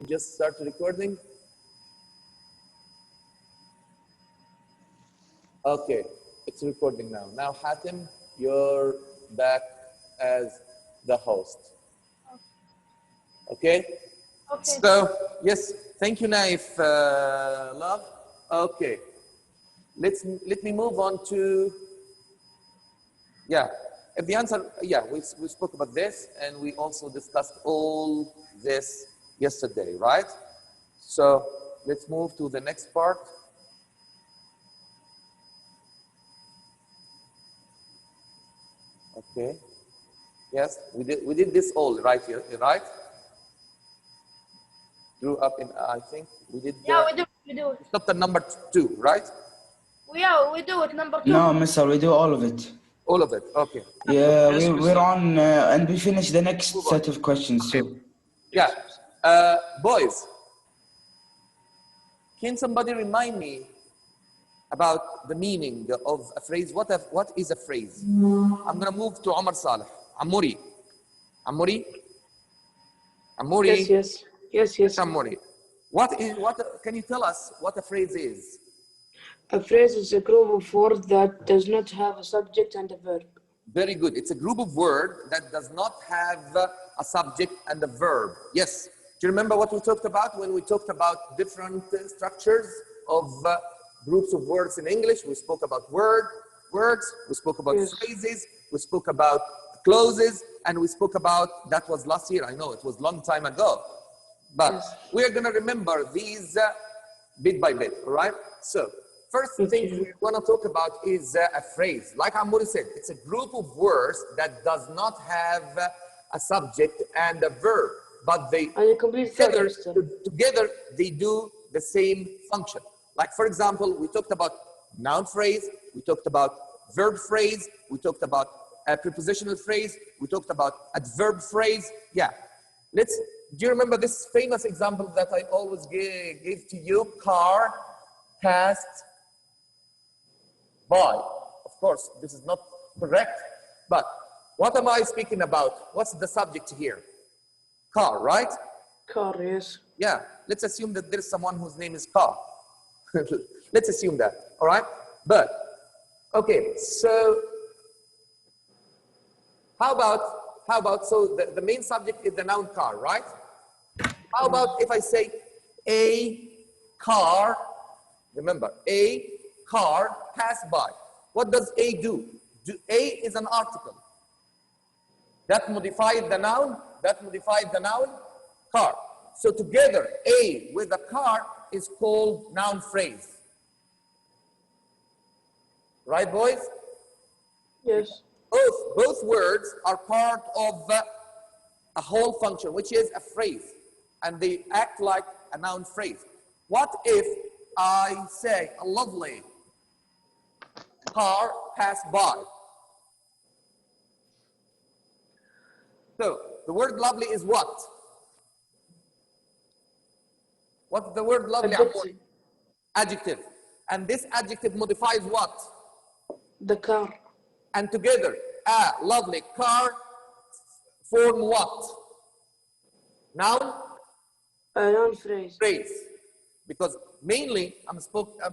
Just start recording. Okay, it's recording now. Now, Hatem, you're back as the host. Okay? Okay. So, yes, thank you, Naif, love. Okay, let me move on to, if the answer, we spoke about this and we also discussed all this yesterday, right? So, let's move to the next part. Okay. Yes, we did this all right here, right? Grew up in, I think we did. Yeah, we do it. Stopped at number 2, right? Yeah, we do it. Number 2. No, Mister, we do all of it. All of it. Okay. Yeah, Yes, we're on, and we finish the next Move on. set of questions too. Yeah. Boys, can somebody remind me about the meaning of a phrase? What is a phrase? I'm gonna move to Omar Saleh. Amouri. Amouri. Amouri. Yes. Amouri. Can you tell us what a phrase is? A phrase is a group of words that does not have a subject and a verb. Very good. It's a group of words that does not have a subject and a verb. Yes. Do you remember what we talked about when we talked about different structures of groups of words in English? We spoke about words, we spoke about phrases, we spoke about clauses, and we spoke about, that was last year, I know, it was a long time ago. But we're going to remember these bit by bit, all right? So, first thing we want to talk about is a phrase. Like Amouri said, it's a group of words that does not have a subject and a verb, but they together they do the same function. Like, for example, we talked about noun phrase, we talked about verb phrase, we talked about a prepositional phrase, we talked about adverb phrase. Yeah. Do you remember this famous example that I always gave to you? Car passed by. Of course, this is not correct, but what am I speaking about? What's the subject here? Car, right? Car, yes. Yeah, let's assume that there's someone whose name is Car. Let's assume that, all right? But, okay, so how about, so the main subject is the noun car, right? How about if I say a car, remember, a car passed by. What does a do? A is an article. That modifies the noun, car. So together, a with a car is called noun phrase. Right, boys? Yes. Both words are part of a whole function, which is a phrase, and they act like a noun phrase. What if I say a lovely car passed by? So the word lovely is what? What's the word lovely? Adjective. Adjective. And this adjective modifies what? The car. And together, a lovely car form what? Noun? A noun phrase. Phrase. Because mainly I'm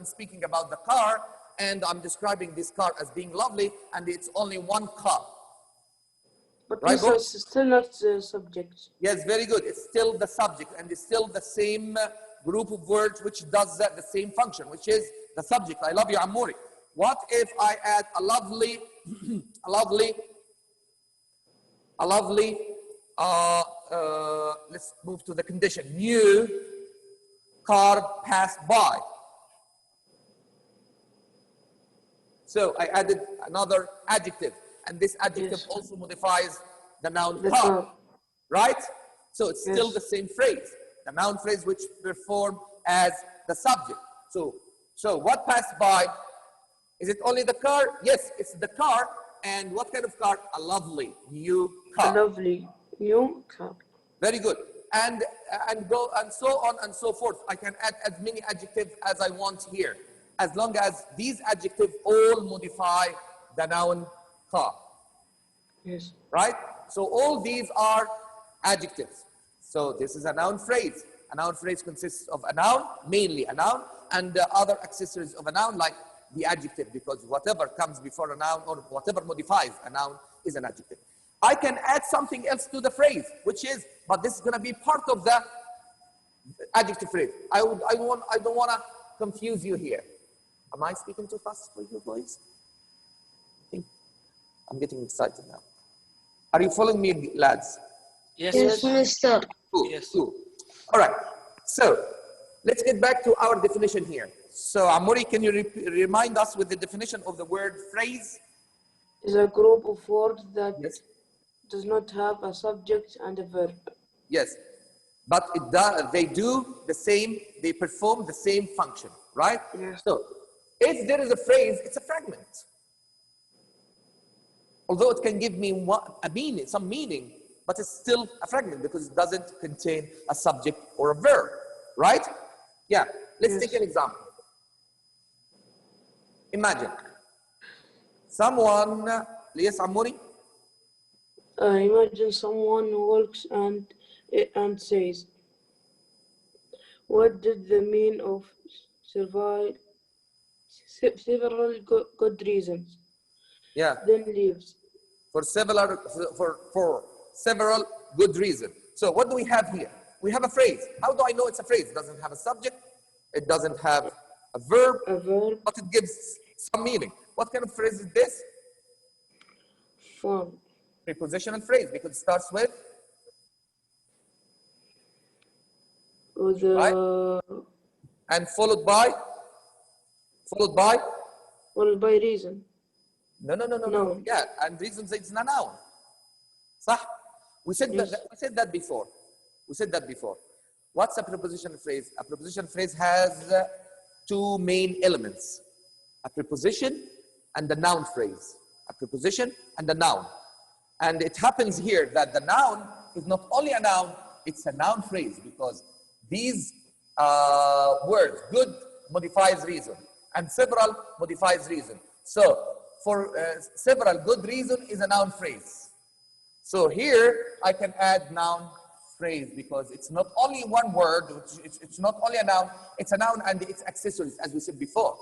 speaking about the car, and I'm describing this car as being lovely, and it's only one car. But right, this is still not the subject. Yes, very good. It's still the subject, and it's still the same group of words which does the same function, which is the subject. I love you, Amouri. What if I add a lovely, let's move to the condition. New car passed by. So I added another adjective, and this adjective also modifies the noun car, right? So it's still the same phrase, the noun phrase which perform as the subject. So what passed by? Is it only the car? Yes, it's the car. And what kind of car? A lovely new car. A lovely new car. Very good. And go and so on and so forth. I can add as many adjectives as I want here, as long as these adjectives all modify the noun car. Yes. Right? So all these are adjectives. So this is a noun phrase. A noun phrase consists of a noun, mainly a noun, and other accessories of a noun like the adjective, because whatever comes before a noun or whatever modifies a noun is an adjective. I can add something else to the phrase, which is, but this is going to be part of the adjective phrase. I don't want to confuse you here. Am I speaking too fast for you boys? I think I'm getting excited now. Are you following me, lads? Yes. Yes, Mister. Cool. Yes. Cool. All right. So let's get back to our definition here. So Amori, can you remind us with the definition of the word phrase? Is a group of words that Yes. does not have a subject and a verb. Yes. But they do the same, they perform the same function, right? Yes. So if there is a phrase, it's a fragment. Although it can give me a meaning, some meaning, but it's still a fragment because it doesn't contain a subject or a verb, right? Yeah, let's take an example. Imagine someone, yes, Amori? Imagine someone walks and says, "What did the mean of survive? Several good reasons." Yeah, Then leaves. for several good reasons. So what do we have here? We have a phrase. How do I know it's a phrase? It doesn't have a subject. It doesn't have a verb, A verb, but it gives some meaning. What kind of phrase is this? form. Prepositional phrase, because it starts with With and followed by reason. no. Yeah, and reasons it's a noun. صح? We said Yes. that before. We said that before. What's a prepositional phrase? A prepositional phrase has two main elements: a preposition and a noun phrase. A preposition and a noun. And it happens here that the noun is not only a noun, it's a noun phrase, because these words, good modifies reason, and several modifies reason. So for several good reason is a noun phrase. So here I can add noun phrase because it's not only one word, it's not only a noun, it's a noun and its accessories, as we said before.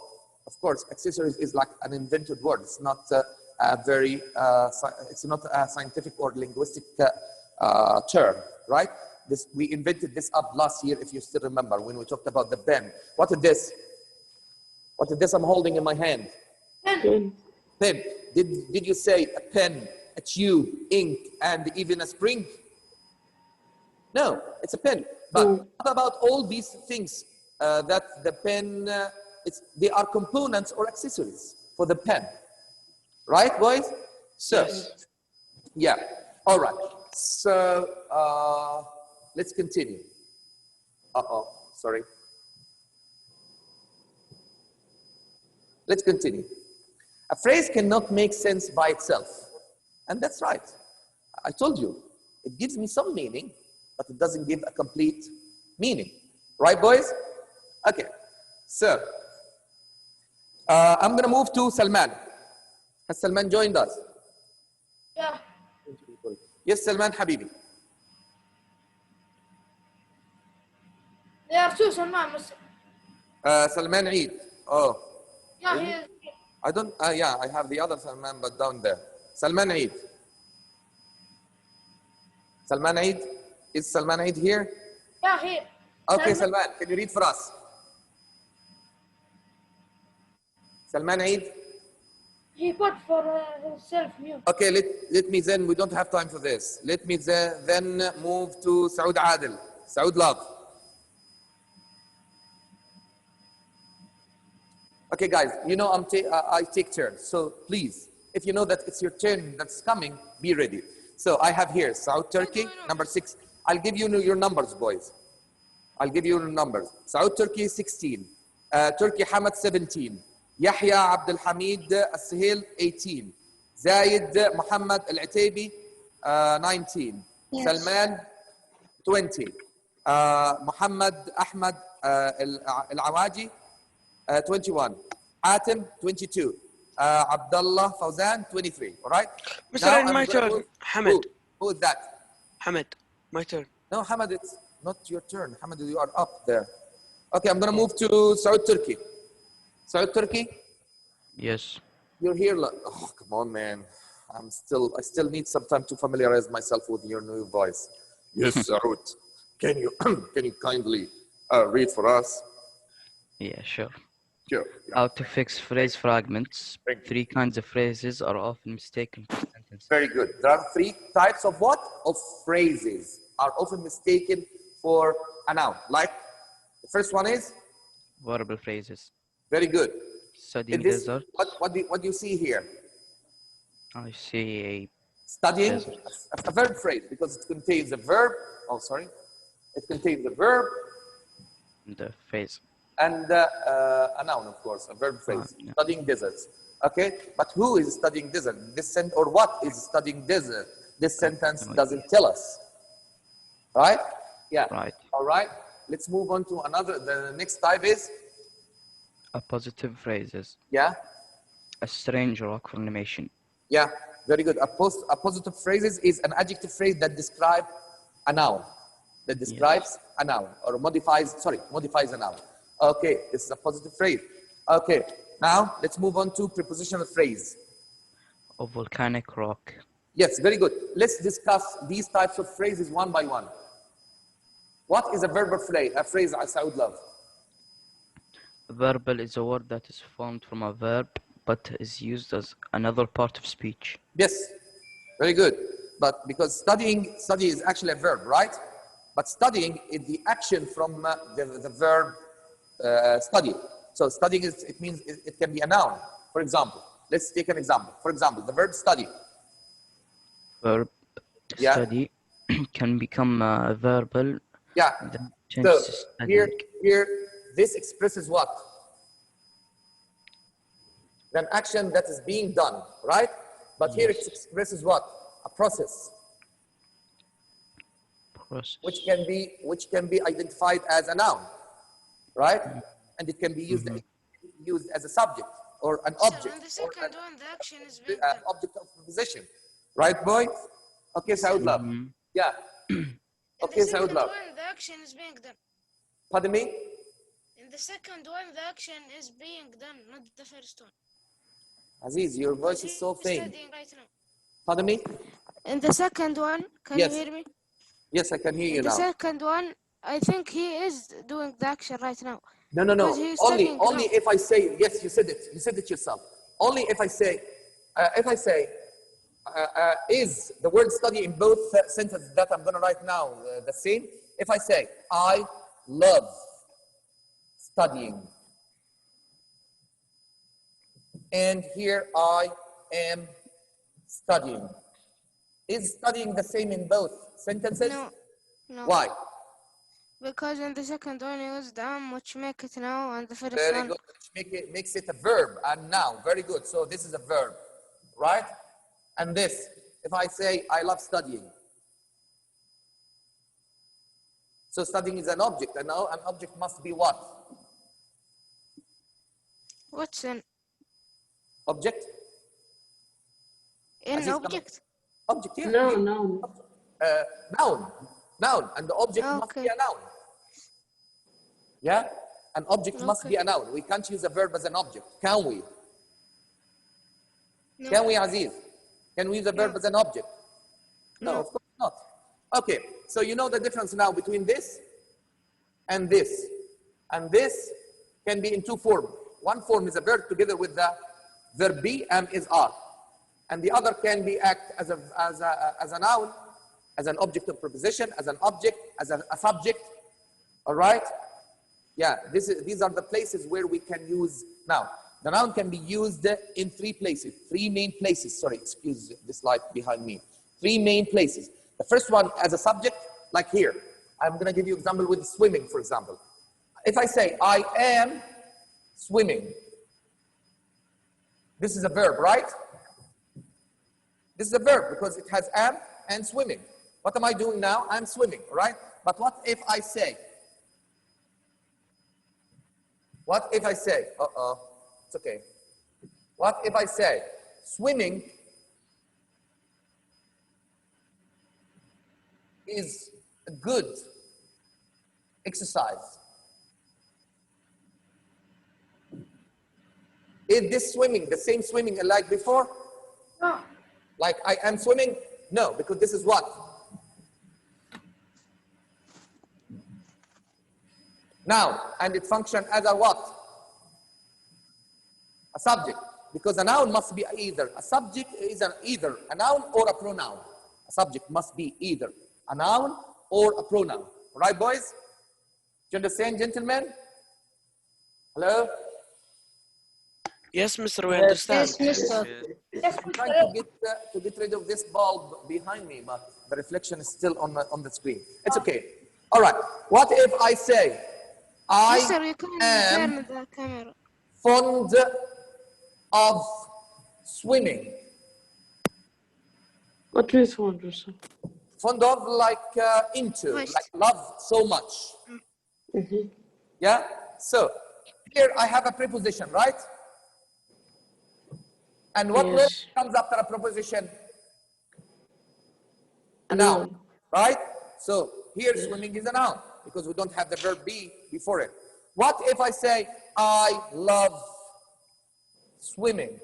Of course, accessories is like an invented word. It's not it's not a scientific or linguistic term, right? We invented this up last year, if you still remember, when we talked about the pen. What is this? What is this I'm holding in my hand? Pen. Pen. Did you say a pen, a tube, ink, and even a spring? No, it's a pen. But what about all these things that the pen, they are components or accessories for the pen? Right, boys? So, yeah. All right. So, let's continue. Sorry. Let's continue. A phrase cannot make sense by itself. And that's right. I told you, it gives me some meaning, but it doesn't give a complete meaning. Right, boys? Okay. So, I'm going to move to Salman. Has Salman joined us? Yeah. Yes, Salman Habibi. There are two Salman. Salman Eid. Oh, Yeah, he is. I don't, yeah, I have the other Salman, but down there. Salman Eid. Salman Eid? Is Salman Eid here? Yeah, here. Okay, Salman, can you read for us? Salman Eid? He put for himself mute. Okay, let me then, we don't have time for this. Let me then move to Saud Adil. Saud Love. Okay, guys, you know I take turns. So please, if you know that it's your turn that's coming, be ready. So I have here Saud Turkey, number 6. I'll give you your numbers, boys. I'll give you your numbers. Saud Turkey, 16. Turkey Hamad, 17. Yahya Abdul Hamid Al-Sahil, 18. Zayed Muhammad Al-Ataybi, 19. Yes. Salman, 20. Muhammad Ahmad Al-Awaji, 21. Atim, 22. Abdullah Fawzan, 23. All right? Mr. Now and my I'm gonna turn. move- Hamid. Who is that? Hamid, my turn. No, Hamad, it's not your turn. Hamad, you are up there. Okay, I'm gonna move to Saudi Turkey. Saudi Turkey, Yes. you're here. Oh, come on, man. I still need some time to familiarize myself with your new voice. Yes, Saud. Can you kindly read for us? Yeah, sure. Sure. How to fix phrase fragments. Thank you. 3 kinds of phrases are often mistaken for sentences. Very good. There are 3 types of what? Of phrases are often mistaken for a noun. Like the first one is Verbal phrases. very good. Studying In this, desert. what do you see here? I see Studying Desert. a verb phrase because it contains a verb. Oh, sorry. It contains a verb the phrase. and a noun, of course, a verb phrase. Yeah. Studying deserts. Okay, but who is studying desert? Or what is studying desert? This sentence No doesn't idea. tell us. Right? Yeah. Right. All right. Let's move on to another. The next type is Appositive phrases. yeah, A strange or awkward animation. yeah. Very good. Appositive phrases is an adjective phrase that describes a noun. That describes a noun or modifies a noun. Okay, this is a positive phrase. Okay, now let's move on to prepositional phrase. A volcanic rock. Yes, very good. Let's discuss these types of phrases one by one. What is a verbal phrase? A phrase I would love. Verbal is a word that is formed from a verb but is used as another part of speech. Yes, very good. But because study is actually a verb, right? But studying is the action from the verb study. So studying it means it can be a noun. For example, let's take an example. For example, the verb study. Verb Yeah. study can become verbal. Yeah. Then So changes to studying. here, this expresses what? An action that is being done, right? But here it Yes. expresses what? A process, Process. which can be identified as a noun, right? And it can be used as a subject or an object. And the or second one, the action is being an done. object of preposition, right, boy? Okay, Saud love. Mhm. Yeah. In Okay, the Saud second love. one, the action is being done. Pardon me? In the second one, the action is being done, not the first one. Aziz, your voice is so He's faint. studying right now. Pardon me? In the second one, can Yes. you hear me? Yes, I can hear you In the now. second one, I think he is doing the action right now. No. Because he's Only studying now. if I say yes. You said it. You said it yourself. Only if I say, is the word study in both sentences that I'm going to write now the same? If I say I love studying, and here I am studying, is studying the same in both sentences? No. Why? Because in the second one, he used which make it now, and the first Very one. good. Which makes it a verb and noun. Very good. So this is a verb, right? And this, if I say I love studying. So studying is an object, and now an object must be what? What's in Object? Aziz, come on. object? Object, yeah. No. Noun. And the object must be Okay. a noun. Yeah? An object must Okay. be a noun. We can't use a verb as an object, can we? No. Can we, Aziz? Can we use a verb No. as an object? No, No. of course not. Okay, so you know the difference now between this and this. And this can be in two forms. One form is a verb together with the verb be and is are. And the other can be act as a noun, as an object of preposition, as an object, as a subject. All right? Yeah, these are the places where we can use now. The noun can be used in three main places. Sorry, excuse this light behind me. Three main places. The first one as a subject, like here. I'm going to give you an example with swimming, for example. If I say, I am swimming, this is a verb, right? This is a verb because it has am and swimming. What am I doing now? I'm swimming, right? But what if I say, it's okay. What if I say, swimming is good Exercise. Is this swimming the same swimming like before? No. Like I am swimming? No, because this is what? Noun, and it functions as a what? A subject, because a noun must be either a subject is either a noun or a pronoun. A subject must be either a noun or a pronoun. Right, boys? Do you understand, gentlemen? Hello? Yes, Mr. We understand. Yes, Mr. I'm trying to get rid of this bulb behind me, but the reflection is still on the screen. It's okay. All right. What if I say, Mr. I you can am turn the camera. fond of swimming? What means fond, Mr.? Fond of like into, Wish. like love so much. Mm-hmm. Yeah? So here I have a preposition, right? And what word Yes. comes after a preposition? A A noun, noun. right? So here swimming is a noun because we don't have the verb be before it. What if I say, I love swimming?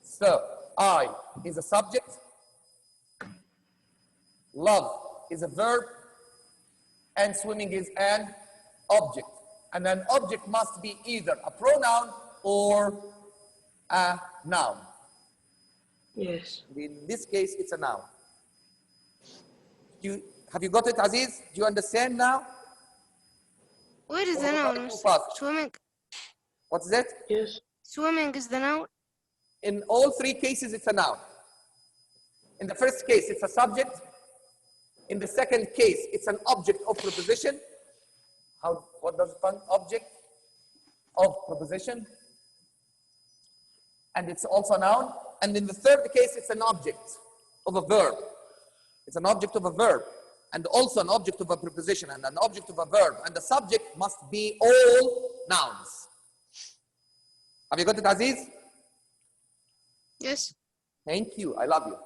So I is a subject, love is a verb, and swimming is an object. And an object must be either a pronoun or a noun. Yes. In this case, it's a noun. Have you got it, Aziz? Do you understand now? Where is the Or noun, too Mr.? fast? Swimming. What's that? Yes. Swimming is the noun. In all three cases, it's a noun. In the first case, it's a subject. In the second case, it's an object of preposition. What does it mean? Object of preposition. And it's also a noun. And in the third case, it's an object of a verb. It's an object of a verb. And also an object of a preposition and an object of a verb. And the subject must be all nouns. Have you got it, Aziz? Yes. Thank you. I love you.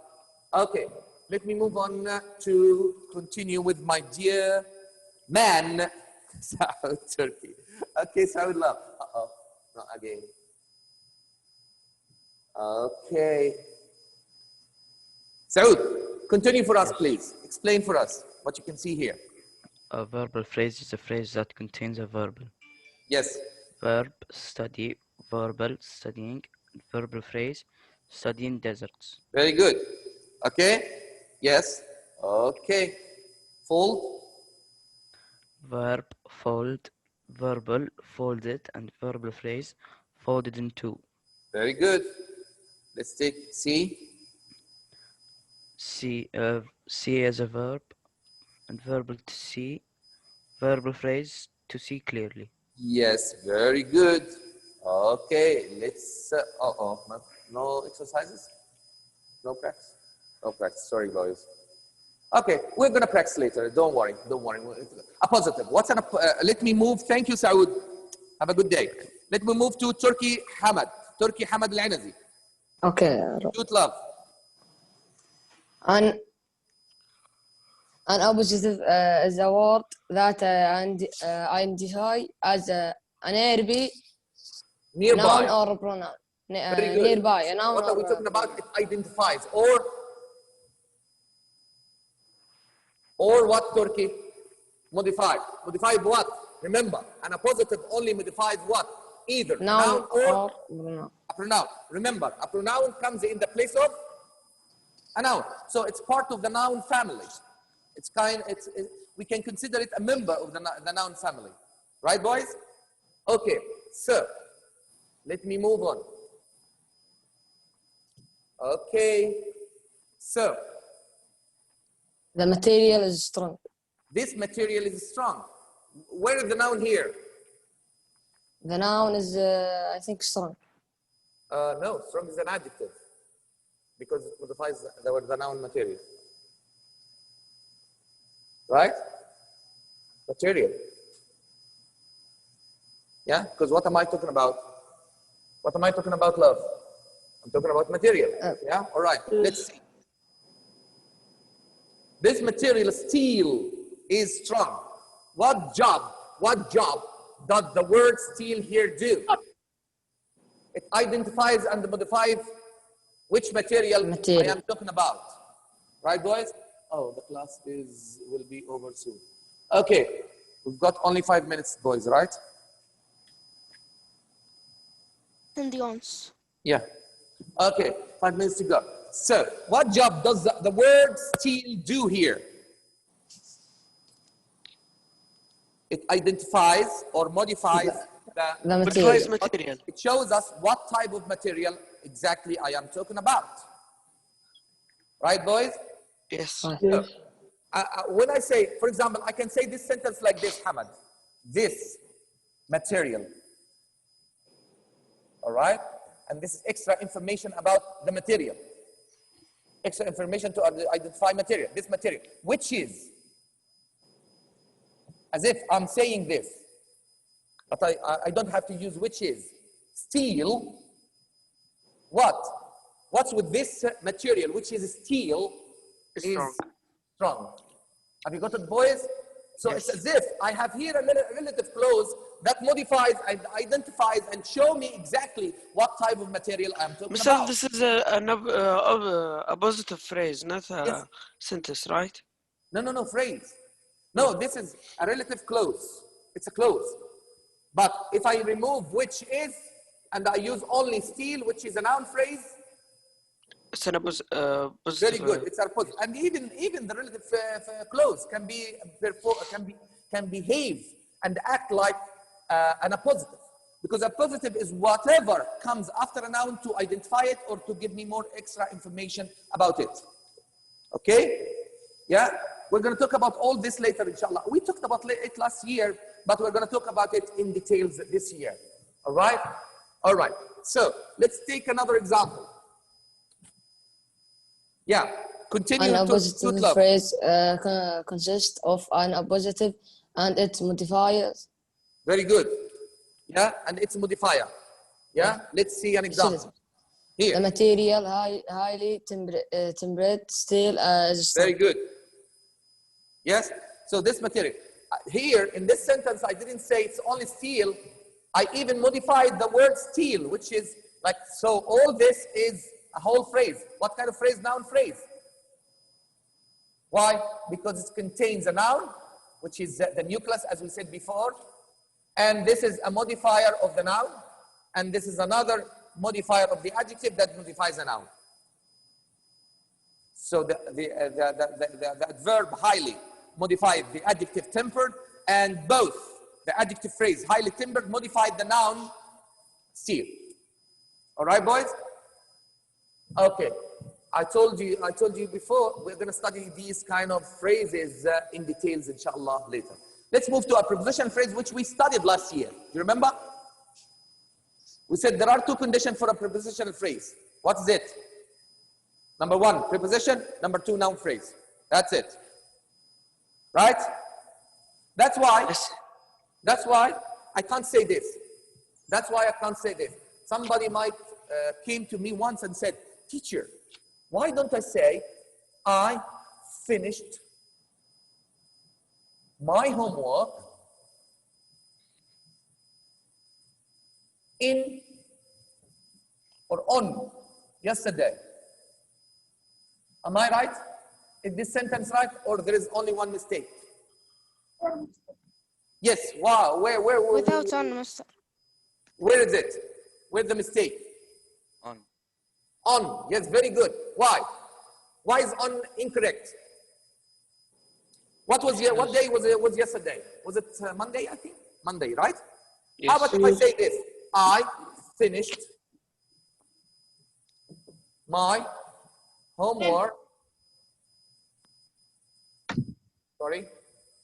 Okay. Let me move on to continue with my dear man, Saud Turkey. Okay, Saud love. Uh-oh. Not again. Okay. Saud, continue for us, please. Explain for us what you can see here. A verbal phrase is a phrase that contains a verbal. Yes. Verb, study, verbal, studying, verbal phrase, studying deserts. Very good. Okay. Yes. Okay. Full. Verb, fold, verbal, folded, and verbal phrase, folded in two. Very good. Let's take C. See as a verb, and verbal to see, verbal phrase to see clearly. Yes, very good. Okay, let's, no exercises? No practice? No practice, sorry boys. Okay, we're gonna practice later, don't worry. A positive, let me move, thank you Saud. Have a good day. Let me move to Turkey Hamad Al-Anazi. Okay. Good love. An oppositive is a word that identify as a nearby Nearby. noun or pronoun. Very good. Nearby, a noun What are we or talking about? It identifies. Or what, Turkey? Modified. Modified what? Remember, an appositive only modifies what? Either noun or or pronoun. a pronoun. Remember, a pronoun comes in the place of a noun. So it's part of the noun family. We can consider it a member of the noun family. Right, boys? Okay, so let me move on. Okay, so The material is strong. this material is strong. Where is the noun here? The noun is, I think, strong. No, strong is an adjective because it modifies the noun material. Right? Material. Yeah, because what am I talking about? What am I talking about, love? I'm talking about material. Yeah, all right, let's see. This material, steel, is strong. What job does the word steel here do? It identifies and modifies which material I am talking about. Right, boys? Oh, the class will be over soon. Okay, we've got only 5 minutes, boys, right? And the ons. Yeah. Okay, 5 minutes to go. So, what job does the word steel do here? It identifies or modifies The Modifies material. material. It shows us what type of material exactly I am talking about. Right, boys? Yes. Yes. When I say, for example, I can say this sentence like this, Hamad. This material. All right? And this is extra information about the material. Extra information to identify material. This material, which is, as if I'm saying this, but I don't have to use which is. Steel, what? What's with this material, which is steel, is strong. Have you got it, boys? So Yes. it's as if I have here a relative clause that modifies and identifies and show me exactly what type of material I'm talking Mister, about. this is a positive phrase, not a Yes. sentence, right? No, phrase. No, this is a relative clause. It's a clause. But if I remove which is, and I use only steel, which is a noun phrase, It's an positive. very good. It's a positive. And even the relative clause can behave and act like an appositive. Because a positive is whatever comes after a noun to identify it or to give me more extra information about it. Okay? Yeah? We're going to talk about all this later, inshallah. We talked about it last year, but we're going to talk about it in details this year. All right? All right. So let's take another example. Yeah. Continue An to appositive love. phrase consists of an appositive and its modifiers. Very good. Yeah, and its modifier. Yeah, let's see an example. The Here, material highly temperate steel is very good. Yes, so this material. Here, in this sentence, I didn't say it's only steel. I even modified the word steel, which is like, so all this is a whole phrase. What kind of phrase? Noun phrase. Why? Because it contains a noun, which is the nucleus, as we said before. And this is a modifier of the noun. And this is another modifier of the adjective that modifies a noun. So the adverb highly modified the adjective tempered, and both the adjective phrase highly tempered modified the noun steel. All right, boys? Okay. I told you before, we're going to study these kind of phrases in details, inshallah, later. Let's move to a preposition phrase which we studied last year. You remember? We said there are two conditions for a prepositional phrase. What is it? Number one, preposition. Number two, noun phrase. That's it. Right? That's why I can't say this. That's why I can't say this. Somebody might came to me once and said, teacher, why don't I say, I finished my homework in or on yesterday? Am I right? Is this sentence right, or there is only one mistake? Yes. Wow. Where Without on, Mister. where is it? Where's the mistake? On. On. Yes. Very good. Why? Why is on incorrect? What day was yesterday? Was it Monday? I think Monday, right? Yes. How about if I say this? I finished my homework.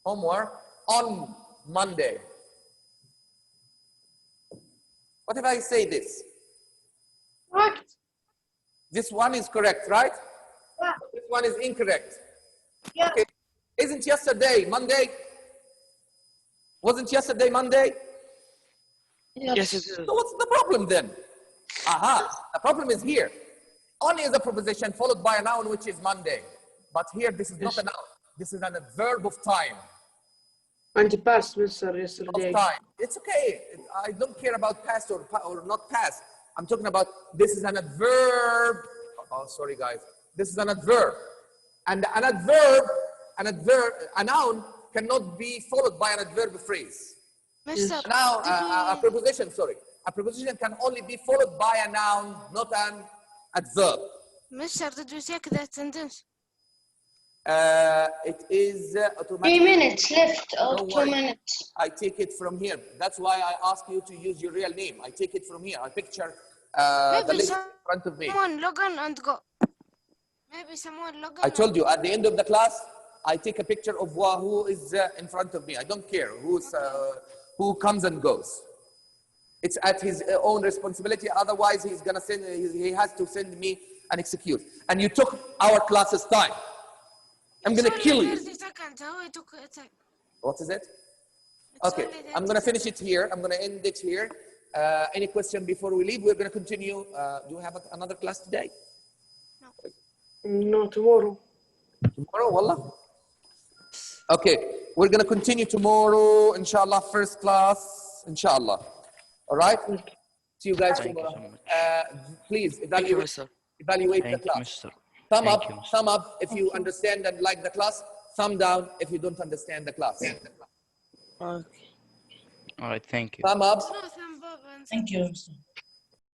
Homework on Monday. What if I say this? Correct. This one is correct, right? Yeah. This one is incorrect. Yeah. Okay. Isn't yesterday Monday? Wasn't yesterday Monday? Yes, it is. So what's the problem then? Aha, the problem is here. On is a preposition followed by a noun, which is Monday. But here, this is not a noun. This is an adverb of time. أنت passed Mr. of yesterday. time. It's okay. I don't care about past or not past. I'm talking about this is an adverb. Oh, sorry guys. This is an adverb. And an adverb, a noun cannot be followed by an adverb phrase. Mister, Now, did a you, preposition, sorry. A preposition can only be followed by a noun, not an adverb. Mister, did you take that sentence? It is 3 automatically. minutes left or Don't 2 worry. minutes. I take it from here. That's why I ask you to use your real name. I take it from here. I picture the Maybe list in front of me. someone log in and go. Maybe someone log in. I told you at the end of the class, I take a picture of who is in front of me. I don't care who comes and goes. It's at his own responsibility. Otherwise, he's gonna send. He has to send me and execute. And you took our class's time. I'm gonna It's kill only you. 30 seconds. How it took it? What is it? It's Okay, only 30 I'm gonna finish seconds. it here. I'm gonna end it here. Any question before we leave? We're gonna continue. Do you have another class today? No, tomorrow. Tomorrow, wallah. Okay, we're gonna continue tomorrow, inshallah, first class, inshallah. All right? See you guys Thank you tomorrow. so much. Please Thank you, evaluate, Mr. evaluate the Thank you, class. Mr. Thumb Thank up, you, Mr. thumb up if you understand and like the class. Thumb down if you don't understand the class. All right, thank you. Thumb up. No, thumb up and Thank you, Mr.